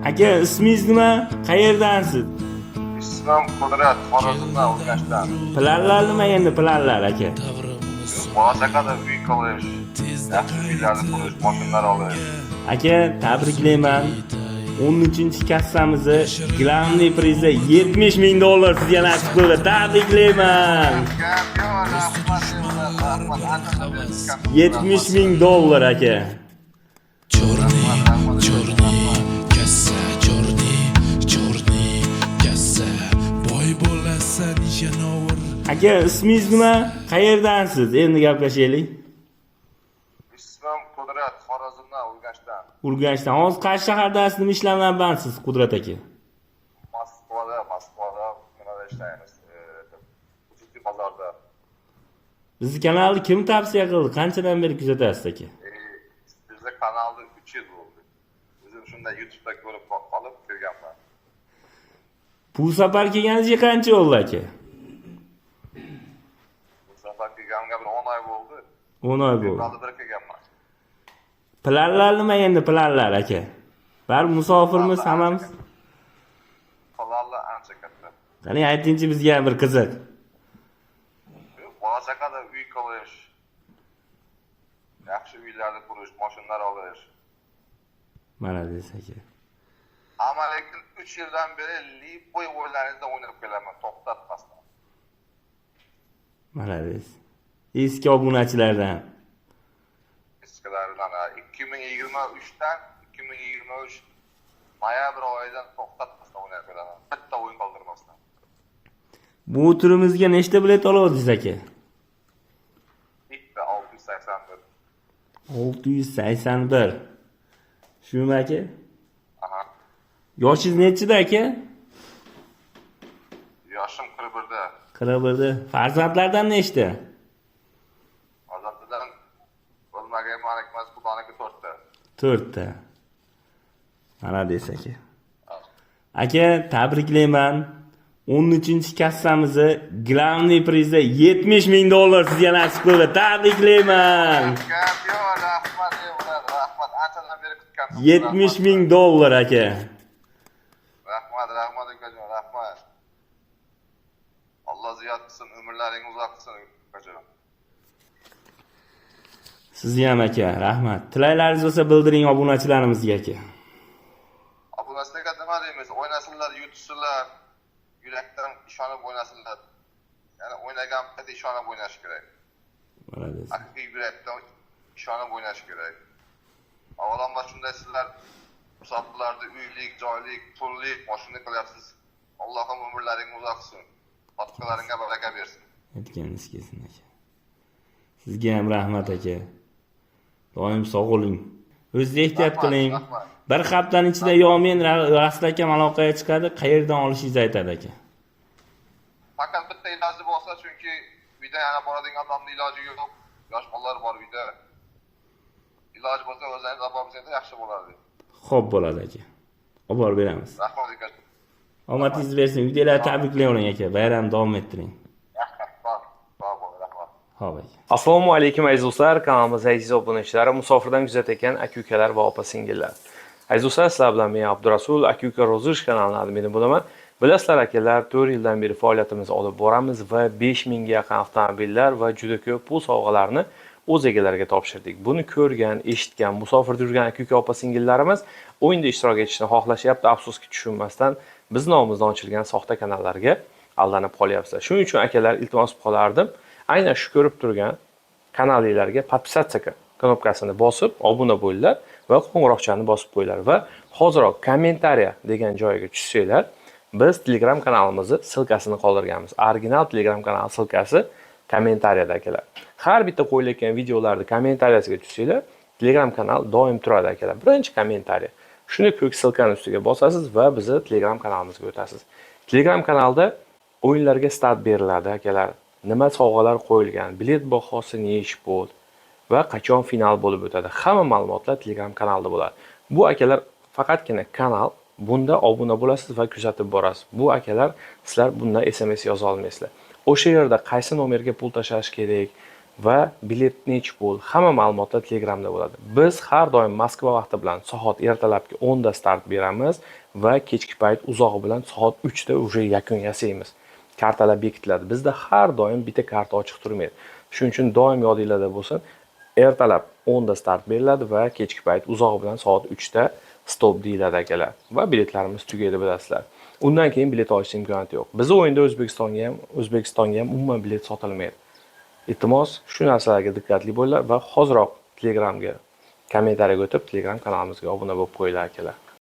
Aka, ismingiz nima? Qayerdansiz? İslam Kudret, Xorazmdan Urganchdan. Planlar nima endi planlar aka? Bolashaqada uy qilish, yaxshi uylarni qurish, mashinalar olish. Aka, tabriklayman. 13-kassamizni Grammy prizi $70,000 sizga nasib qildi. Tabriklayman. $70,000 aka. Черный kassa, черный kassa, boy bo'lasan yanover. Aka, ismingiz nima? Qayerdansiz? Endi gaplashaylik. İslam Kudret, Xorazmdan Urganchdan. Urganchdan. Hozir qaysi shahardasiz? Nima ishlar bilan bandsiz, Qudrat aka? Moskvada nimada ishlaymiz? Xususiy bozorda. Bizni kanalni kim tavsiya qildi? Qanchadan beri kuzatasiz aka? Bizda kanalda 3 yil bo'ldi. O'zim shunda YouTube'da ko'rib qolib kirganman. Bu safar kelganingizga qancha bo'ldi aka? Bu safar kelganimga bir 10 oy bo'ldi. 10 oy bo'ldi. Fevralda bir kelganman. Planlar nima endi planlar aka? Bar musofirmiz hammamiz. Qo'llarla ancha katta. Qani aytingchi bizga bir qiziq. Bolashaqada uy qilish, yaxshi uylarni qurish, mashinalar olish. Malades aka. Ammo lekin 3 yildan beri Lipoy o'yinlaringizda o'ynab kelaman, to'xtatmasdan. Malades. Eski obunachilardan. Eskilaridan 2023dan 2023 noyabr oyidan to'xtatmasdan o'ynab kelaman. Bitta o'yin qoldirmasdan. Bu turimizga nechta bilet olasiz aka? Bitta 681. 681. Shumi aka? Aha. Yoshingiz nechida aka? Yoshim 41da. 41da. Farzandlardan nechta? Ozatidan bo'lmagan malakmas Xudoniki 4ta. 4ta. Malades aka. Aka, tabriklayman. 13-kassamizni Grammy prizi $70,000 sizga nasib qildi. Tabriklayman. Rahmat. Anchadan beri kutgandim. $70,000 aka. Rahmat akajon, rahmat. Alloh ziyod qilsin, umrlaringiz uzoq qilsin akajon. Sizga ham aka, rahmat. Tilaklaringiz bo'lsa bildiring obunachilarimizga aka. Obunachilarga nima deymiz? O'ynasinlar, yutsinlar. Yurakdan ishonib o'ynasinlar. Ya'ni o'ynagan paytda ishonib o'ynash kerak. Malades. Haqiqiy yurakdan ishonib o'ynash kerak. Avvalambor shunday sizlar musofirlarda uylik, joylik, pullik, mashina qilyapsiz. Allohim umrlaringizni uzoq qilsin. Otqalaringga baraka bersin. Aytganingiz kelsin aka. Sizga ham rahmat aka. Doim sog' bo'ling. O'zingiz ehtiyot qiling. Rahmat. Bir haftaning ichida yo men Rasul akam aloqaga chiqadi, qayerdan olishingizni aytadi aka. Faqat bitta iloji bo'lsa, chunki uyda yana boradigan odamning iloji yo'q. Yosh bolalar bor uyda. Iloji bo'lsa o'zingiz olib borsangiz yaxshi bo'lardi. Xo'p bo'ladi aka. Olib borib beramiz. Rahmat aka. Omadingiz bersin. Uydagilar tabriklayvering aka. Bayram davom ettiring. Sog' bo'ling, rahmat. Xo'p aka. Assalomu alaykum aziz do'stlar, kanalimizga aziz obunachilari, musofirdan kuzatayotgan aka-ukalar va opa-singillar. Aziz do'stlar, sizlar bilan men Abdurasul aka-uka rozish kanalining admini bo'laman. Bilasizlar akalar, 4 yildan beri faoliyatimizni olib boramiz va 5000 ga yaqin avtomobillar va juda ko'p pul sovg'alarni o'z egalariga topshirdik. Buni ko'rgan, eshitgan, musofirda yurgan aka-uka opa-singillarimiz o'yinda ishtirok etishni xohlashyapti, afsuski tushunmasdan biz nomimizdan ochilgan soxta kanallarga aldanib qolyapsizlar. Shuning uchun akalar iltimos qilardim, aynan shu ko'rib turgan kanallarga podpisatsiya knopkasini bosib obuna bo'linglar va qo'ng'iroqchani bosib qo'yinglar va hoziroq kommentariya degan joyga tushsanglar, biz Telegram kanalimizni silkasini qoldirganmiz. Original Telegram kanal silkasi kommentariyada akalar. Har bitta qo'yilayotgan videolarni kommentariyasiga tushsanglar, Telegram kanal doim turadi akalar. Birinchi kommentariya. Shuni ko'k silkani ustiga bosasiz va bizni Telegram kanalimizga o'tasiz. Telegram kanalda o'yinlarga start beriladi akalar. Nima sovg'alar qo'yilgan, bilet bahosi nechi bo'ldi va qachon final bo'lib o'tadi. Hamma ma'lumotlar Telegram kanalda bo'ladi. Bu akalar faqatgina kanal, bunda obuna bo'lasiz va kuzatib borasiz. Bu akalar sizlar bundan SMS yoza olmaysizlar. O'sha yerda qaysi nomerga pul tashlash kerak, va bilet nechi pul, hamma ma'lumotlar Telegramda bo'ladi. Biz har doim Moskva vaqti bilan soat ertalabki 10 da start beramiz va kechki payt uzog'i bilan soat 3 da уже yakun yasaymiz. Kartalar bekitiladi. Bizda har doim bitta karta ochiq turmaydi. Shuning uchun doim yodingizda bo'lsin. Ertalab 10 da start beriladi va kechki payt uzog'i bilan soat 3 da stop deyiladi akalar. Va biletlarimiz tugaydi bilasizlar. Undan keyin bilet olish imkoniyati yo'q. Biz o'yinda O'zbekistonga ham umuman bilet sotilmaydi. Iltimos, shu narsalarga diqqatli bo'linglar va hoziroq Telegramga kommentariyaga o'tib, Telegram kanalimizga obuna bo'lib qo'yinglar akalar.